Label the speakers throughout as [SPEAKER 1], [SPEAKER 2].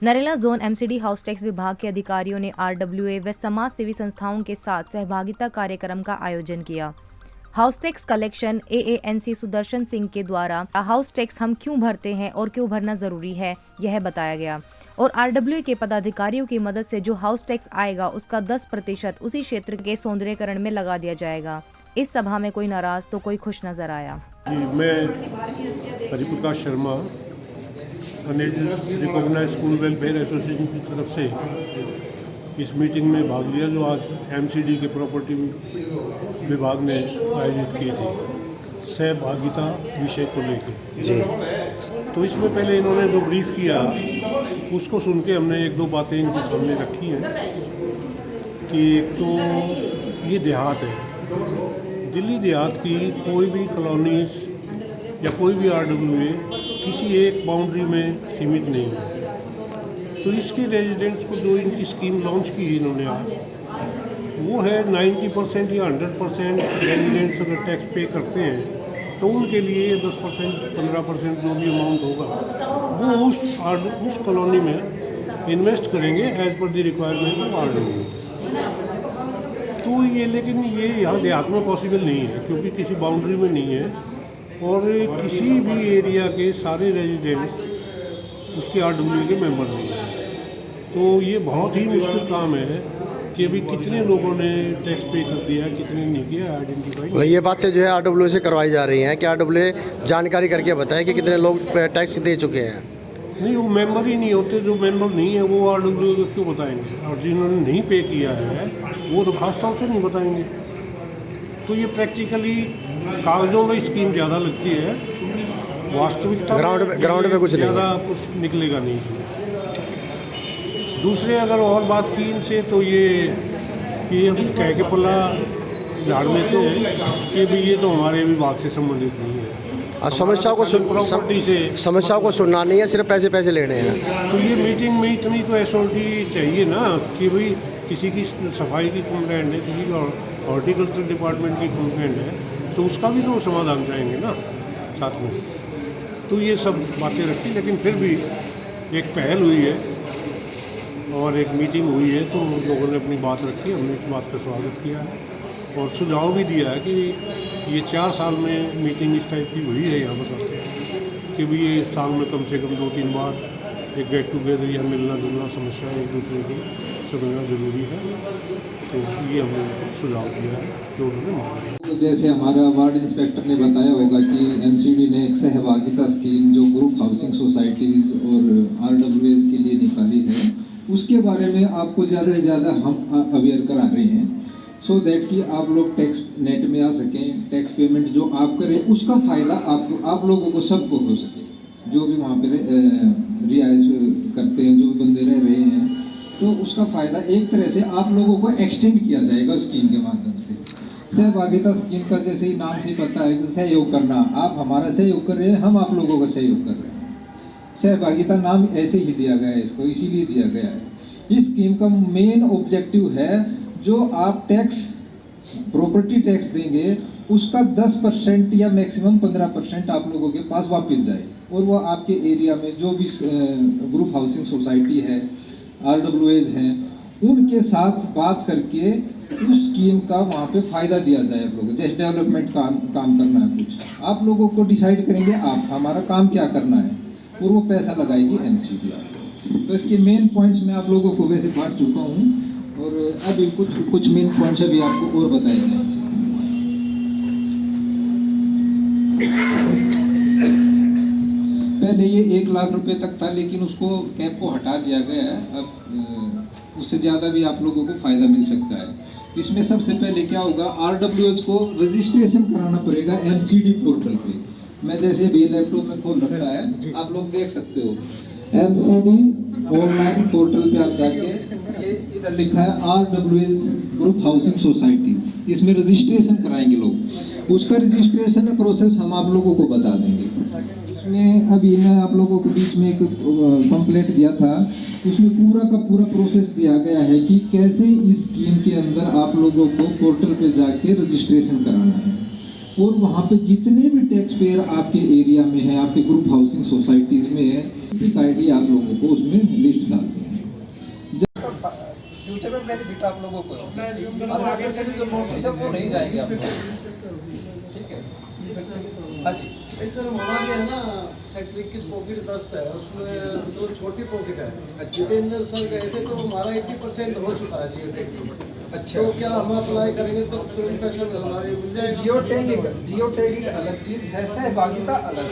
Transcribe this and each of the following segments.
[SPEAKER 1] Narela zone MCD house tax विभाग के अधिकारियों ने आरडब्ल्यूए व समाज सेवी संस्थाओं के साथ सहभागिता कार्यक्रम का आयोजन किया। House tax collection ANC Sudarshan Singh के द्वारा हाउस टैक्स हम क्यों भरते हैं और क्यों भरना जरूरी है यह बताया गया और आरडब्ल्यूए के पदाधिकारियों की मदद से जो हाउस टैक्स आएगा उसका 10% उसी क्षेत्र के सौंदर्यीकरण में लगा दिया जाएगा। इस सभा में कोई नाराज तो कोई खुश नजर आया।
[SPEAKER 2] जी, मैं Hariprakash Sharma recognise school welfare association की तरफ से इस मीटिंग में भाग लिया जो आज एमसीडी के प्रॉपर्टी विभाग ने आयोजित की थी सहभागिता विषय को लेकर।
[SPEAKER 3] जी,
[SPEAKER 2] तो इसमें पहले इन्होंने जो ब्रीफ किया उसको सुन के हमने एक दो बातें इनके सामने रखी हैं कि एक तो ये देहात है, दिल्ली देहात की कोई भी कॉलोनीज या कोई भी आरडब्ल्यूए किसी एक बाउंड्री में सीमित नहीं है। तो इसके रेजिडेंट्स को जो इनकी स्कीम लॉन्च की है इन्होंने आज, वो है 90% या 100% रेजिडेंट्स अगर टैक्स पे करते हैं तो उनके लिए 10% 15% जो भी अमाउंट होगा वो उस कॉलोनी में इन्वेस्ट करेंगे as per the requirement of RW. तो ये लेकिन ये यहाँ देहात में पॉसिबल नहीं है क्योंकि किसी बाउंड्री में नहीं है और किसी भी एरिया के सारे रेजिडेंट्स उसके आरडब्ल्यू के मेंबर नहीं हैं। तो ये बहुत ही मुश्किल काम है कि अभी कितने लोगों ने टैक्स पे कर दिया, कितने नहीं किया, आइडेंटिफाई।
[SPEAKER 3] ये बातें जो है आरडब्ल्यू से करवाई जा रही हैं कि आरडब्ल्यू जानकारी करके बताएं कि कितने लोग टैक्स दे चुके हैं।
[SPEAKER 2] नहीं, वो मेंबर ही नहीं होते, जो मेंबर नहीं है वो आरडब्ल्यू को क्यों बताएंगे, और जिन्होंने नहीं पे किया है वो तो खास तौर से नहीं बताएंगे। तो ये प्रैक्टिकली कागजों में स्कीम ज़्यादा लगती है, वास्तविकता
[SPEAKER 3] ग्राउंड में कुछ
[SPEAKER 2] ज़्यादा कुछ निकलेगा नहीं इसमें। दूसरे अगर और बात की इनसे तो ये कि हम कह के पल्ला झाड़ लेते हैं कि भाई ये तो हमारे विभाग से संबंधित नहीं है
[SPEAKER 3] और समस्याओं को सुनना नहीं है, सिर्फ पैसे लेने हैं।
[SPEAKER 2] तो ये मीटिंग में इतनी तो एसओटी चाहिए ना कि भाई किसी की सफाई की कंप्लेंट है, किसी का हॉर्टिकल्चर डिपार्टमेंट की कंप्लेंट है तो उसका भी तो समाधान चाहेंगे ना साथ में। तो ये सब बातें रखी, लेकिन फिर भी एक पहल हुई है और एक मीटिंग हुई है तो लोगों ने अपनी बात रखी, हमने इस बात का स्वागत किया है और सुझाव भी दिया है कि ये 4 साल में मीटिंग इस टाइप की हुई है यहाँ पर कि भी ये साल में कम से कम 2-3 बार एक गेट टुगेदर या मिलना जुलना समस्या एक दूसरे की समझना ज़रूरी है। तो ये हमने सुझाव दिया है जो उन्होंने मांगा।
[SPEAKER 4] तो जैसे हमारा वार्ड इंस्पेक्टर ने बताया होगा कि एमसीडी ने एक सहभागिता स्कीम जो ग्रुप हाउसिंग सोसाइटीज़ और आरडब्ल्यूएस के लिए निकाली है, उसके बारे में आपको ज़्यादा से ज़्यादा हम अवेयर करा रहे हैं सो दैट कि आप लोग टैक्स नेट में आ सकें, टैक्स पेमेंट जो आप करें उसका फ़ायदा आप लोगों को सबको हो सके। जो भी वहाँ पर रिहाइश करते हैं, जो भी बंदे रह रहे हैं, तो उसका फ़ायदा एक तरह से आप लोगों को एक्सटेंड किया जाएगा स्कीम के माध्यम से। सहभागिता स्कीम का जैसे ही नाम से पता है कि सहयोग करना, आप हमारा सहयोग कर रहे हैं, हम आप लोगों का सहयोग कर रहे हैं। सहभागिता नाम ऐसे ही दिया गया है, इसको इसीलिए दिया गया है। इस स्कीम का मेन ऑब्जेक्टिव है जो आप टैक्स प्रॉपर्टी टैक्स देंगे उसका 10% या मैक्सिमम 15% आप लोगों के पास वापस जाए और वो आपके एरिया में जो भी ग्रुप हाउसिंग सोसाइटी है, आरडब्ल्यूएज हैं, उनके साथ बात करके उस स्कीम का वहाँ पे फ़ायदा दिया जाए। आप लोगों को जैसे डेवलपमेंट काम करना है, कुछ आप लोगों को डिसाइड करेंगे आप हमारा काम क्या करना है और वो पैसा लगाएगी एमसीडी। तो इसके मेन पॉइंट्स मैं आप लोगों को वैसे बांट चुका हूँ और अभी कुछ मेन पॉइंट्स अभी आपको और बताए जाएंगे। पहले ये 1 लाख रुपए तक था, लेकिन उसको कैप को हटा दिया गया है। अब उससे ज़्यादा भी आप लोगों को फ़ायदा मिल सकता है। इसमें सबसे पहले क्या होगा, आरडब्ल्यूएच को रजिस्ट्रेशन कराना पड़ेगा एमसीडी पोर्टल पे। मैं जैसे भी लैपटॉप में खोल रखा है, आप लोग देख सकते हो एमसीडी ऑनलाइन पोर्टल पे आप जाके ये इधर लिखा है आरडब्ल्यूएच ग्रुप हाउसिंग सोसाइटीज, इसमें रजिस्ट्रेशन कराएंगे लोग। उसका रजिस्ट्रेशन प्रोसेस हम आप लोगों को बता देंगे। उसमें अभी मैं आप लोगों को बीच में एक पंपलेट दिया था, उसमें पूरा का पूरा प्रोसेस दिया गया है कि कैसे इस स्कीम के अंदर आप लोगों को पोर्टल पे जाके रजिस्ट्रेशन कराना है। और वहाँ पे जितने भी टैक्स पेयर आपके एरिया में है, आपके ग्रुप हाउसिंग सोसाइटीज में है, आईडी आप लोगों को उसमें लिस्ट डालते हैं।
[SPEAKER 5] फ्यूचर में बेनिफिट आप लोगों को और आगे से भी जो नोटिस है वो नहीं जाएंगे आप ठीक है। हाँ जी
[SPEAKER 6] एक सर हमारे है ना सेक्टर 21 पॉकेट 10 है, उसमें जो छोटी पॉकेट है जितेंद्र सर गए थे तो हमारा 80% हो चुका है जियो टैगिंग। अच्छा तो क्या हम अप्लाई करेंगे तो तुरंत पैसा हमारे मिल जाएगा?
[SPEAKER 5] जियो टैगिंग अलग चीज़ है, सहभागिता अलग।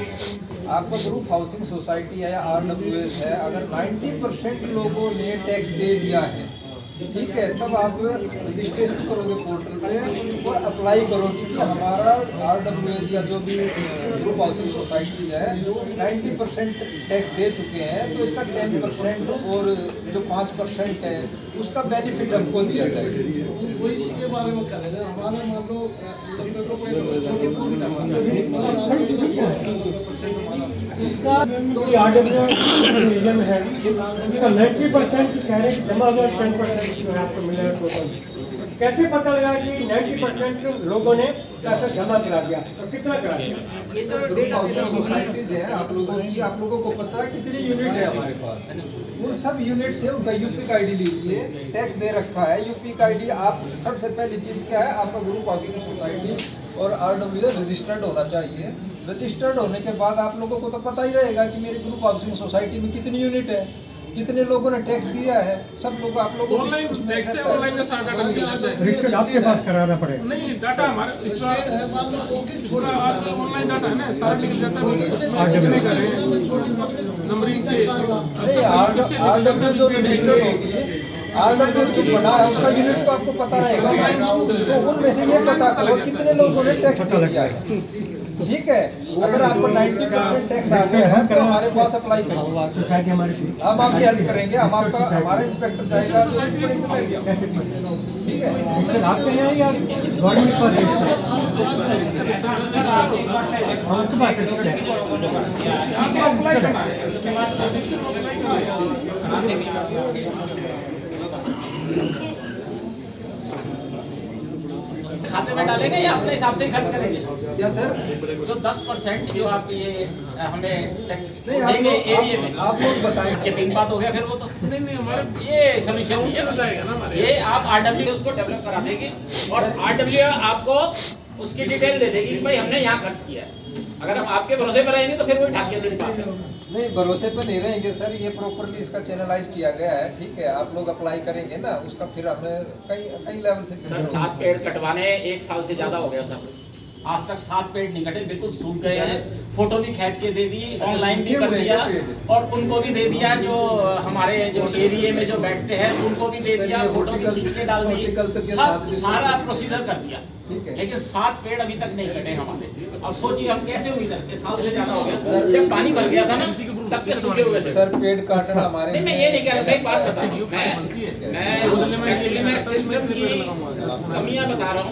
[SPEAKER 5] आपका ग्रुप हाउसिंग सोसाइटी है या RWS है, अगर 90% लोगों ने टैक्स दे दिया है ठीक है, तब आप रजिस्ट्रेशन करोगे पोर्टल पे और अप्लाई करोगे कि हमारा RWS या जो भी ग्रुप हाउसिंग सोसाइटी है 90% टैक्स दे चुके हैं, तो इसका 10% और जो 5% है उसका बेनिफिट हमको दिया जाएगा।
[SPEAKER 6] वो इसी के बारे में करेंगे। हमारा मान लो 90% छोटी पूरी
[SPEAKER 7] नियम है उसका 90% कह रहे हैं जमा हुआ 10% जो है आपको मिलेगा टोटल। कैसे पता लगा कि 90% लोगों ने पैसा जमा करा दिया और कितना करा दिया?
[SPEAKER 5] ये सर ग्रुप हाउसिंग सोसाइटीज है आप लोगों की, आप लोगों को पता है कितनी यूनिट है हमारे पास, उन सब यूनिट से उनका यूपी का आईडी लीजिए, टैक्स दे रखा है यूपी का आईडी। आप सबसे पहली चीज़ क्या है, आपका ग्रुप हाउसिंग सोसाइटी और RWS रजिस्टर्ड होना चाहिए। रजिस्टर्ड होने के बाद आप लोगों को तो पता ही रहेगा कि मेरी ग्रुप हाउसिंग सोसाइटी में कितनी यूनिट है, कितने लोगों ने टैक्स दिया है, सब लोग आप लोगों को
[SPEAKER 8] ऑनलाइन टैक्स है, ऑनलाइन का सारा डाटा मिल जाता है।
[SPEAKER 7] रजिस्टर्ड आपके पास कराना पड़ेगा?
[SPEAKER 8] नहीं, डाटा हमारे इस बार पूरा आज ऑनलाइन डाटा है ना, सारा निकल जाता है नंबरिंग से।
[SPEAKER 5] RWS बना है उसका यूनिट तो आपको पता रहेगा, तो उनमें से ये पता करो कितने लोगों ने टैक्स दिया है ठीक है। अगर आपको 90% टैक्स आ गया है तो हमारे पास अप्लाई करो,
[SPEAKER 7] सोसाइटी हमारी
[SPEAKER 5] हम आपकी हेल्प करेंगे, हम आपका हमारा इंस्पेक्टर जाएगा तो ठीक है।
[SPEAKER 7] रजिस्टर आपके हैं या गवर्नमेंट पर रजिस्टर? आपके पास रजिस्टर
[SPEAKER 9] खाते में डालेंगे या अपने हिसाब से ही खर्च करेंगे?
[SPEAKER 5] क्या सर?
[SPEAKER 9] जो 10% जो आप ये हमें टैक्स
[SPEAKER 5] नहीं
[SPEAKER 9] देंगे एरिया में,
[SPEAKER 5] आप लोग बताएं।
[SPEAKER 9] ये 3 बात हो गया, फिर वो तो
[SPEAKER 8] नहीं हमारे
[SPEAKER 9] ये सोल्यूशन नहीं
[SPEAKER 8] हो जाएगा ना
[SPEAKER 9] है।
[SPEAKER 8] हमारे।
[SPEAKER 9] ये आप RWS उसको डेवलप करा देगी और RWS आपको उसकी डिटेल दे देगी कि भाई हमने यहाँ खर्च किया है। अगर हम आपके भरोसे पर रहेंगे तो फिर वही ढाक के दे पाते हैं।
[SPEAKER 5] नहीं भरोसे पे नहीं रहेंगे सर, ये प्रॉपरली इसका चैनलाइज किया गया है ठीक है। आप लोग अप्लाई करेंगे ना, उसका फिर हमें कई लेवल से
[SPEAKER 9] सर 7 पेड़ कटवाने 1 साल से ज्यादा हो गया सर, आज तक 7 पेड़ नहीं कटे, बिल्कुल सूख गए हैं। फोटो भी खींच के दे दी, ऑनलाइन भी कर दिया और उनको भी दे दिया, जो हमारे जो एरिया में जो बैठते हैं उनको भी दे दिया, फोटो भी खींच के डाल दी, सब सारा प्रोसीजर कर दिया, लेकिन 7 पेड़ अभी तक नहीं कटे हमारे। अब सोचिए हम कैसे उम्मीद करते, साल से ज्यादा हो गया। जब पानी भर गया था ना तब के सूखे हुए थे
[SPEAKER 5] सर। पेड़ काटना हमारे
[SPEAKER 9] नहीं, मैं ये नहीं कह रहा, मैं एक बात बता रहा हूँ, मैं सिस्टम की कमियां बता रहा हूँ,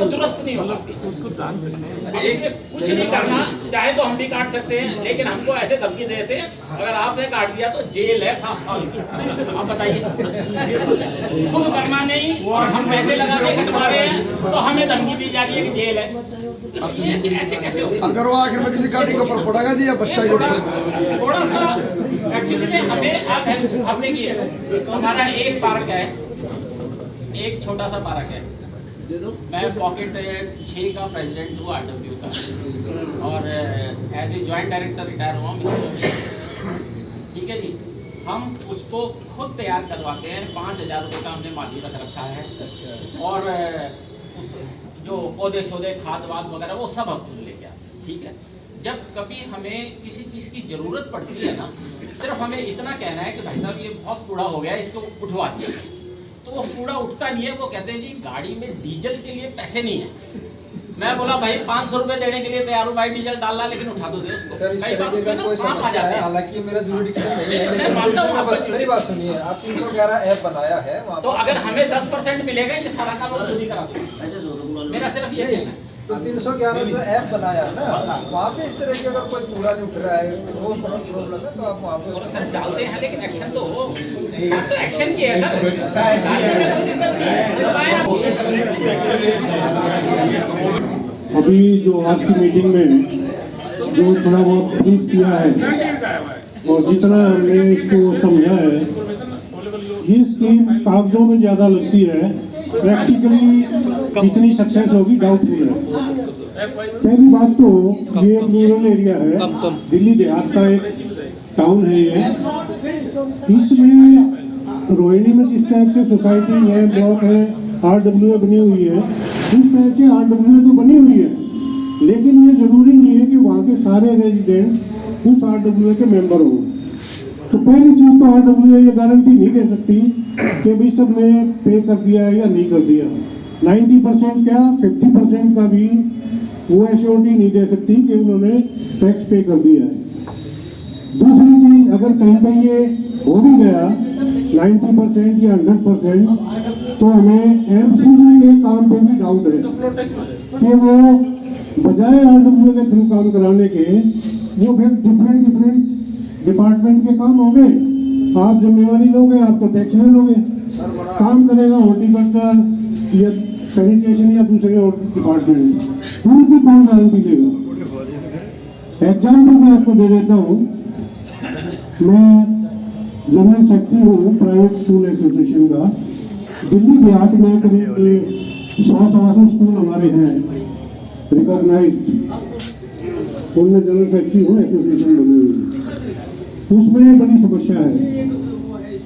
[SPEAKER 9] वो दुरुस्त नहीं हो पाती।
[SPEAKER 8] उसको जान सकते हैं।
[SPEAKER 9] इसमें कुछ नहीं करना, चाहे तो हम भी काट सकते हैं, लेकिन हमको ऐसे धमकी देते हैं अगर आपने काट दिया तो जेल है 7 साल की। आप बताइए, खुद करना नहीं और हम पैसे लगा के कटवा रहे हैं तो हमें धमकी दी जा रही है कि जेल है। अब ये ऐसे कैसे हो?
[SPEAKER 6] अगर वो आखिर में किसी गाड़ी के ऊपर पड़ेगा दिया बच्चा
[SPEAKER 9] थोड़ा सा एक्चुअली में हमें आप हेल्प हमने की है। हमारा एक पार्क है, एक छोटा सा पार्क है, मैं पॉकेट 6 का प्रेसिडेंट हूँ RW का और as a joint director retire हुआ मिनिस्टर। ठीक है जी, हम उसको खुद तैयार करवाते हैं, 5,000 रुपये का हमने माली रख रखा है और उस जो पौधे शौधे खाद वाद वगैरह वो सब हम खुद लेके आते। ठीक है, जब कभी हमें किसी चीज़ की ज़रूरत पड़ती है ना, सिर्फ हमें इतना कहना है कि भाई साहब ये बहुत कूड़ा हो गया है, इसको उठवा दीजिए, तो वो कूड़ा उठता नहीं है। वो कहते हैं जी गाड़ी में डीजल के लिए पैसे नहीं है। मैं बोला भाई 500 रुपए देने के लिए तैयार हूँ भाई, डीजल डालना, लेकिन उठा दो दे उसको।
[SPEAKER 5] सर, इस
[SPEAKER 9] कई बार
[SPEAKER 5] तरीके का
[SPEAKER 9] उसमें ना
[SPEAKER 5] कोई
[SPEAKER 9] सांप आ
[SPEAKER 5] समस्या
[SPEAKER 9] जाते
[SPEAKER 5] है,
[SPEAKER 9] हैं।
[SPEAKER 5] हालांकि मेरा जुरिडिक्शन नहीं है।
[SPEAKER 9] मैं मानता हूँ आपका
[SPEAKER 5] मेरी बात सुनिए, आप 311 ऐप बनाया है वहाँ
[SPEAKER 9] तो अगर हमें 10% मिलेगा ये सारा काम हम खुद ही करा देंगे। मेरा सिर्फ ये कहना है।
[SPEAKER 5] तो 311 जो ऐप बनाया ना, वहाँ पे इस तरह की अगर कोई कूड़ा नहीं उठ रहा है, वो प्रॉब्लम है, तो आप वहाँ पे
[SPEAKER 9] सर डालते हैं लेकिन एक्शन तो हो, एक्शन की है सर।
[SPEAKER 2] अभी जो आज की मीटिंग में जो थोड़ा बहुत ब्रीफ किया है और जितना हमने इसको समझा है, ये स्कीम कागजों में ज़्यादा लगती है, प्रैक्टिकली कितनी सक्सेस होगी डाउटफुल है। पहली बात तो ये एक रूरल एरिया है, दिल्ली देहात का एक टाउन है ये। इसमें रोहिणी में जिस टाइप से सोसाइटी है, ब्लॉक है, RWA बनी हुई है, उस टाइप से RWA तो बनी हुई है, लेकिन ये जरूरी नहीं है कि वहाँ के सारे रेजिडेंट उस RWA के मेंबर हों। तो पहली चीज़ तो RWA ये गारंटी नहीं दे सकती कि भाई सब ने पे कर दिया है या नहीं कर दिया। 90% क्या 50% का भी वो एश्योरिटी नहीं दे सकती कि उन्होंने टैक्स पे कर दिया है। दूसरी चीज़, अगर कहीं पर ये हो भी गया 90% या 100%, तो हमें MCD के काम पे भी डाउट है कि वो बजाय RWA के थ्रू काम कराने के वो फिर डिफरेंट डिपार्टमेंट के काम होंगे। आप जिम्मेवारी लोगे, आप तो टैक्स में लोगे, काम करेगा हॉर्टिकल्चर या सैनिटेशन या दूसरे और डिपार्टमेंट, उनकी कौन गारंटी देगा। एग्जाम्पल मैं आपको दे देता हूँ, मैं जनरल सेक्रेटरी हूँ प्राइवेट स्कूल एसोसिएशन का। दिल्ली देहात में करीब 100-125 स्कूल हमारे हैं रिकॉग्नाइज्ड, उनमें जनरल सेक्रेटरी हूँ, एसोसिएशन बनी हुई। उसमें बड़ी समस्या है,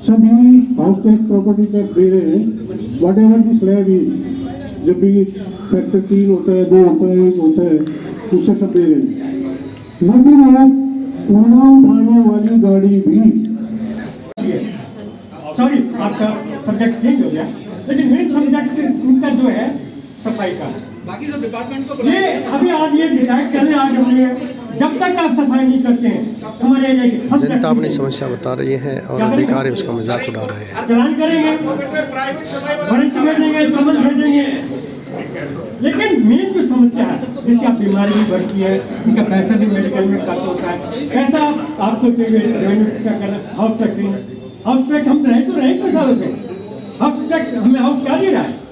[SPEAKER 2] सभी हाउस टैक्स प्रॉपर्टी टैक्स दे रहे हैं, what ever the slab is. जब भी फैक्टर 3 होता है, 2 होता है, 1 होता है, उससे सब दे रहे हैं। लेकिन आप कूड़ा उठाने वाली गाड़ी भी,
[SPEAKER 7] सॉरी आपका सब्जेक्ट चेंज हो गया, लेकिन मेन सब्जेक्ट इनका जो है सफाई का,
[SPEAKER 5] बाकी सब डिपार्टमेंट को
[SPEAKER 7] ये अभी आज ये डिसाइड कर रहे हैं, आज जब तक आप सफाई नहीं करते हैं हमारे एरिया की
[SPEAKER 3] जनता अपनी समस्या बता रही है और अधिकारी उसका मजाक उड़ा रहे हैं।
[SPEAKER 7] चलान करेंगे, वारंट भेजेंगे, समझ भेजेंगे, लेकिन मेन जो समस्या है, जैसे आप बीमारी भी बढ़ती है, उनका पैसा भी मेडिकल में खर्च होता है, पैसा आप सोचेंगे क्या करना। हाउस टैक्स हम रहे तो रहे कितने सालों से, हाउस टैक्स हमें हाउस क्या दे रहा है।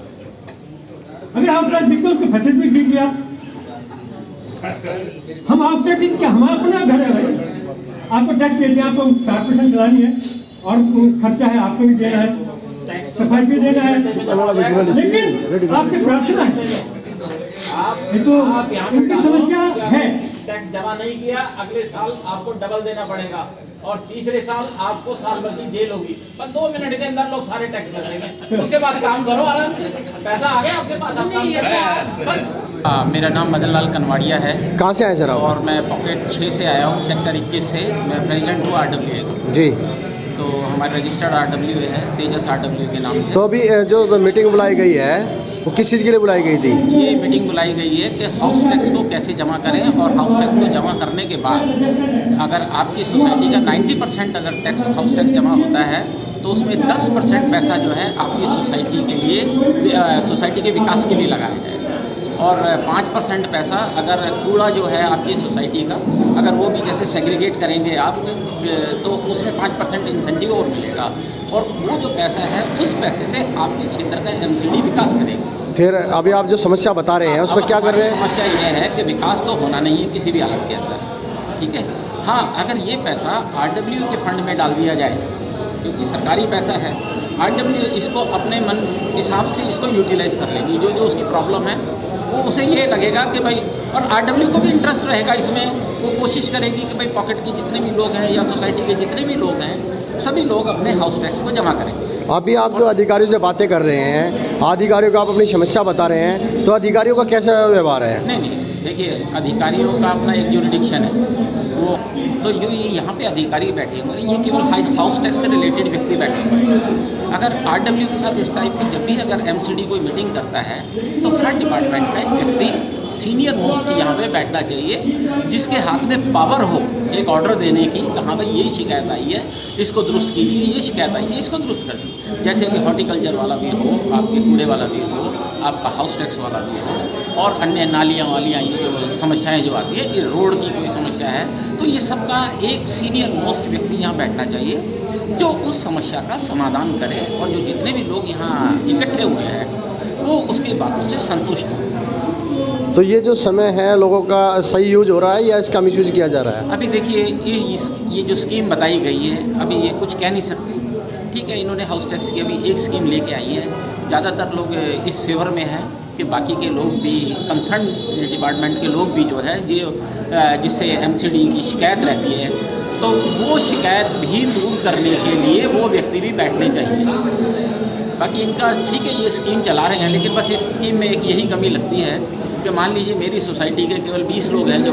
[SPEAKER 7] अगर हाउस टैक्स दिखते उसको फैसिलिटी भी दीजिए आप। हम हाउस टैक्स क्या, हमारा अपना घर है भाई, आपको टैक्स देते हैं, आपको कॉर्पोरेशन चलानी है और खर्चा है आपको भी देना है, सफाई भी देना है, लेकिन आपसे प्रार्थना है, ये तो उनकी समस्या है।
[SPEAKER 9] टैक्स जमा नहीं किया, अगले साल आपको डबल देना पड़ेगा और तीसरे साल आपको साल भर की जेल होगी। बस 2 मिनट के अंदर लोग सारे टैक्स भर देंगे, उसके बाद काम करो आराम से, पैसा आ गया आपके पास, आप काम करो बस।
[SPEAKER 10] मेरा नाम मदन लाल कनवाड़िया है।
[SPEAKER 3] कहाँ से आए सर आप?
[SPEAKER 10] और मैं पॉकेट 6 से आया हूँ, सेक्टर 21 से। मैं प्रेसिडेंट हूँ RWA का।
[SPEAKER 3] जी,
[SPEAKER 10] तो हमारे रजिस्टर्ड RWA है, तेजस RWA के नाम से।
[SPEAKER 3] तो अभी जो मीटिंग बुलाई गई है वो किस चीज़ के लिए बुलाई गई थी?
[SPEAKER 10] ये मीटिंग बुलाई गई है कि हाउस टैक्स को कैसे जमा करें, और हाउस टैक्स को जमा करने के बाद अगर आपकी सोसाइटी का 90% अगर टैक्स हाउस टैक्स जमा होता है तो उसमें 10% पैसा जो है आपकी सोसाइटी के लिए, सोसाइटी के विकास के लिए लगाया जाए, और 5% पैसा अगर कूड़ा जो है आपकी सोसाइटी का, अगर वो भी जैसे सेग्रीगेट करेंगे आप, तो उसमें 5% इंसेंटिव और मिलेगा, और वो जो पैसा है उस पैसे से आपके क्षेत्र का MCD विकास करेगी।
[SPEAKER 3] फिर अभी आप जो समस्या बता रहे हैं उसमें क्या कर रहे हैं?
[SPEAKER 10] समस्या ये है कि विकास तो होना नहीं है किसी भी हालत के अंदर, ठीक है। हाँ, अगर ये पैसा RWA के फंड में डाल दिया जाए, क्योंकि सरकारी पैसा है, RWA इसको अपने मन हिसाब से इसको यूटिलाइज़ कर लेगी। जो जो उसकी प्रॉब्लम है वो उसे ये लगेगा कि भाई, और RWA को भी इंटरेस्ट रहेगा इसमें, वो कोशिश करेगी कि भाई पॉकेट के जितने भी लोग हैं या सोसाइटी के जितने भी लोग हैं, सभी लोग अपने हाउस टैक्स को जमा करेंगे।
[SPEAKER 3] अभी आप जो अधिकारियों से बातें कर रहे हैं, अधिकारियों को आप अपनी समस्या बता रहे हैं, तो अधिकारियों का कैसा व्यवहार है?
[SPEAKER 10] नहीं, देखिए, अधिकारियों का अपना एक जुरिडिक्शन है, वो तो जो ये यहाँ पे अधिकारी बैठे हुए हैं, ये केवल हाउस टैक्स से रिलेटेड व्यक्ति बैठे हुए हैं। अगर RWA के साथ इस टाइप की जब भी अगर MCD कोई मीटिंग करता है तो हर डिपार्टमेंट का एक व्यक्ति सीनियर मोस्ट यहाँ पे बैठना चाहिए, जिसके हाथ में पावर हो एक ऑर्डर देने की, कहाँ भाई ये शिकायत आई है इसको दुरुस्त कीजिए, ये शिकायत आई है इसको दुरुस्त कर दीजिए। जैसे कि हॉर्टिकल्चर वाला भी हो, आपके कूड़े वाला भी हो, आपका हाउस टैक्स वाला भी हो, और अन्य नालियाँ वालियाँ ये जो समस्याएँ जो आती है, ये रोड की कोई समस्या है, तो ये सबका एक सीनियर मोस्ट व्यक्ति यहाँ बैठना चाहिए जो उस समस्या का समाधान करे, और जो जितने भी लोग यहाँ इकट्ठे हुए हैं वो उसकी बातों से संतुष्ट हों।
[SPEAKER 3] तो ये जो समय है लोगों का सही यूज हो रहा है या इसका मिसयूज किया जा रहा है?
[SPEAKER 10] अभी देखिए ये जो स्कीम बताई गई है, अभी ये कुछ कह नहीं सकते। ठीक है, इन्होंने हाउस टैक्स की अभी एक स्कीम लेके आई है। ज़्यादातर लोग इस फेवर में हैं कि बाकी के लोग भी, कंसर्न डिपार्टमेंट के लोग भी जो है जिससे एमसीडी की शिकायत रहती है, तो वो शिकायत भी दूर करने के लिए वो व्यक्ति भी बैठने चाहिए। बाकी इनका ठीक है, ये स्कीम चला रहे हैं, लेकिन बस इस स्कीम में एक यही कमी लगती है कि मान लीजिए मेरी सोसाइटी के केवल 20 लोग हैं जो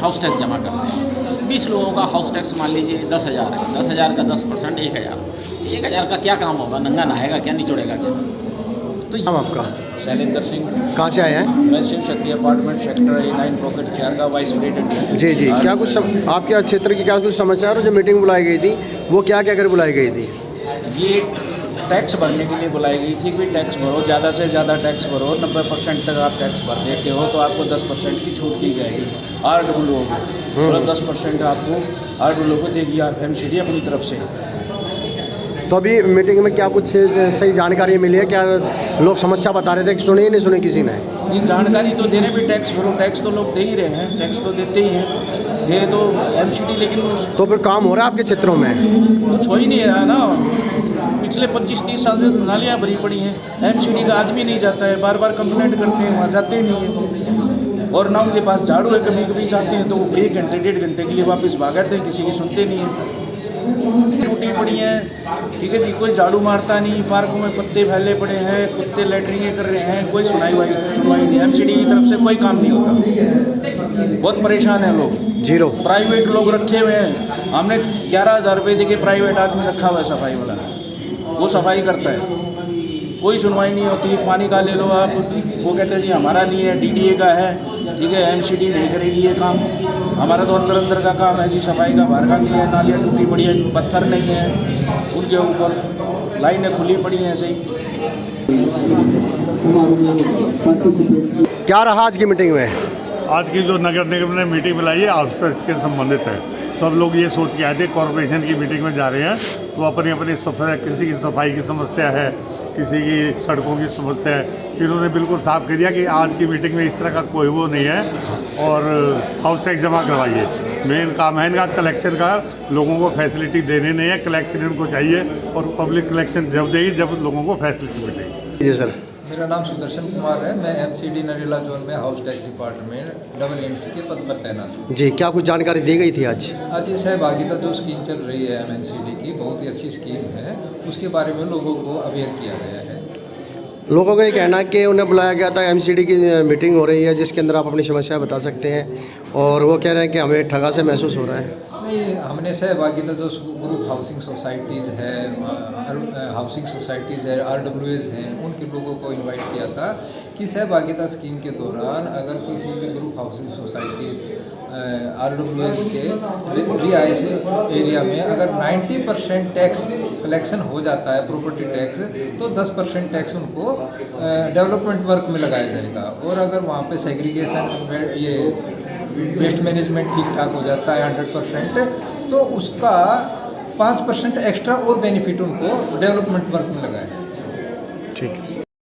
[SPEAKER 10] हाउस टैक्स जमा करते हैं। 20 लोगों का हाउस टैक्स मान लीजिए 10,000 है। 10,000 का 10% 1,000। 1,000 का क्या काम होगा? नंगा नहाएगा क्या, निचोड़ेगा क्या? तो
[SPEAKER 3] नाम आपका?
[SPEAKER 11] शैलेंद्र सिंह।
[SPEAKER 3] कहाँ से आए हैं?
[SPEAKER 11] मैं Shiv Shakti apartment sector A9 pocket 4 का वाइस प्रेसिडेंट।
[SPEAKER 3] जी जी, क्या कुछ आपके क्षेत्र की क्या कुछ समस्या है? और जो मीटिंग बुलाई गई थी वो क्या क्या कर बुलाई गई थी?
[SPEAKER 11] ये टैक्स भरने के लिए बुलाई गई थी कि टैक्स भरो, ज़्यादा से ज़्यादा टैक्स भरो। 90% तक आप टैक्स भर देते हो तो आपको 10% की छूट दी जाएगी RWO को, और 10% आपको RWO को देगी MCD अपनी तरफ से।
[SPEAKER 3] तो अभी मीटिंग में क्या कुछ सही जानकारी मिली है? क्या लोग समस्या बता रहे थे कि सुने ही नहीं सुने किसी ने?
[SPEAKER 11] ये जानकारी तो देने भी टैक्स भरो, टैक्स तो लोग दे ही रहे हैं, टैक्स तो देते ही हैं। ये तो MCD लेकिन
[SPEAKER 3] तो फिर काम हो रहा है आपके क्षेत्रों में?
[SPEAKER 11] कुछ हो ही नहीं रहा ना। पिछले 25-30 साल से नालियाँ भरी पड़ी हैं, MCD का आदमी नहीं जाता है, बार बार कंप्लेंट करते हैं, वहाँ जाते नहीं हैं। और ना उनके पास झाड़ू है, कभी कभी जाते हैं तो 1 घंटे 1.5 घंटे के लिए वापस भागते हैं, किसी की सुनते नहीं हैं। टूटी पड़ी हैं, ठीक है जी, कोई झाड़ू मारता नहीं, पार्कों में पत्ते फैले पड़े हैं, कुत्ते लैटरिंग कर रहे हैं, कोई सुनवाई नहीं। MCD की तरफ से कोई काम नहीं होता। बहुत परेशान हैं लोग।
[SPEAKER 3] जीरो
[SPEAKER 11] प्राइवेट लोग रखे हुए हैं, हमने 11,000 रुपये देके प्राइवेट आदमी रखा हुआ है सफाई वाला, वो सफाई करता है, कोई सुनवाई नहीं होती। पानी का ले लो आप, वो कहते हैं जी हमारा नहीं है, DDA का है, ठीक है, MCD नहीं करेगी ये काम। हमारा तो अंदर का काम है जी, सफाई का बाहर का नहीं है। नालियाँ टूटी पड़ी है, पत्थर नहीं है उनके ऊपर, लाइनें खुली पड़ी हैं ऐसे ही।
[SPEAKER 3] क्या रहा आज की मीटिंग में?
[SPEAKER 2] आज की जो नगर निगम ने मीटिंग बुलाई है हाउस टैक्स के संबंधित है। सब लोग ये सोच के आए थे कॉरपोरेशन की मीटिंग में जा रहे हैं तो अपनी अपनी किसी की सफाई की समस्या है, किसी की सड़कों की समस्या है। इन्होंने बिल्कुल साफ कर दिया कि आज की मीटिंग में इस तरह का कोई वो नहीं है और हाउस टैक्स जमा करवाइए। मेन काम है इनका कलेक्शन का, लोगों को फैसिलिटी देने नहीं है, कलेक्शन इनको चाहिए और पब्लिक कलेक्शन जब देगी जब लोगों को फैसिलिटी मिलेगी।
[SPEAKER 3] जी सर।
[SPEAKER 5] मेरा नाम सुदर्शन कुमार है, मैं MCD नरेला जोन में हाउस टैक्स डिपार्टमेंट NC के पद पर तैनात हूँ।
[SPEAKER 3] जी, क्या कुछ जानकारी दी गई थी आज?
[SPEAKER 5] आज ये सहभागिता जो स्कीम चल रही है MCD की, बहुत ही अच्छी स्कीम है, उसके बारे में लोगों को अवेयर किया गया है।
[SPEAKER 3] लोगों का ये कहना है कि उन्हें बुलाया गया था, MCD की मीटिंग हो रही है जिसके अंदर आप अपनी समस्या बता सकते हैं, और वो कह रहे हैं कि हमें ठगा से महसूस हो रहा है।
[SPEAKER 5] नहीं, हमने सहभागिता जो ग्रुप हाउसिंग सोसाइटीज़ है, हाउसिंग सोसाइटीज़ है, RWAs हैं, उनके लोगों को इनवाइट किया था कि सहभागिता स्कीम के दौरान अगर किसी भी ग्रुप हाउसिंग सोसाइटीज़ RWAs के रिहायशी एरिया में अगर 90% टैक्स कलेक्शन हो जाता है, प्रॉपर्टी टैक्स, तो 10% टैक्स उनको डेवलपमेंट वर्क में लगाया जाएगा। और अगर वहाँ पे सेग्रीगेशन, ये वेस्ट मैनेजमेंट ठीक ठाक हो जाता है 100%, तो उसका 5% एक्स्ट्रा और बेनिफिट उनको डेवलपमेंट वर्क में लगाया।
[SPEAKER 3] ठीक है।